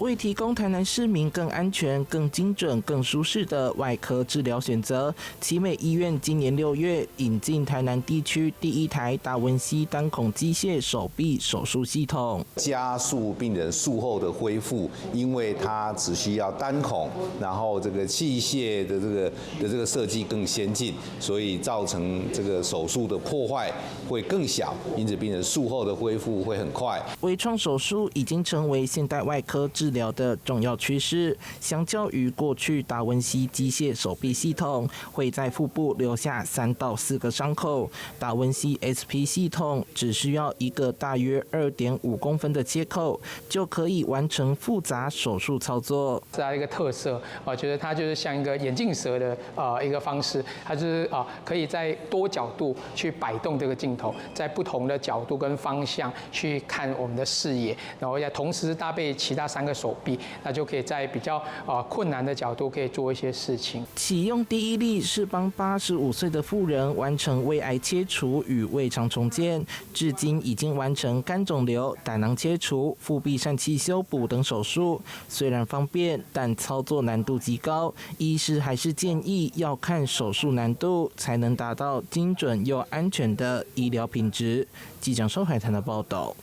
为提供台南市民更安全、更精准、更舒适的外科治疗选择，奇美医院今年6月引进台南地区第一台达文西单孔机械手臂手术系统，加速病人术后的恢复，因为它只需要单孔，然后这个器械的这个设计更先进，所以造成这个手术的破坏会更小，因此病人术后的恢复会很快。微创手术已经成为现代外科治疗的重要趋势，相较于过去达文西机械手臂系统会在腹部留下3到4个伤口，达文西 SP 系统只需要一个大约2.5公分的切口，就可以完成复杂手术操作。这样一个特色，我觉得它就是像一个眼镜蛇的一个方式，它就是可以在多角度去摆动这个镜头，在不同的角度跟方向去看我们的视野，然后要同时搭配其他3个手臂，那就可以在比较困难的角度可以做一些事情。启用第一例是帮85岁的妇人完成胃癌切除与胃肠重建，至今已经完成肝肿瘤、胆囊切除、腹壁疝气修补等手术。虽然方便，但操作难度极高，医师还是建议要看手术难度，才能达到精准又安全的医疗品质。记者周海棠的报道。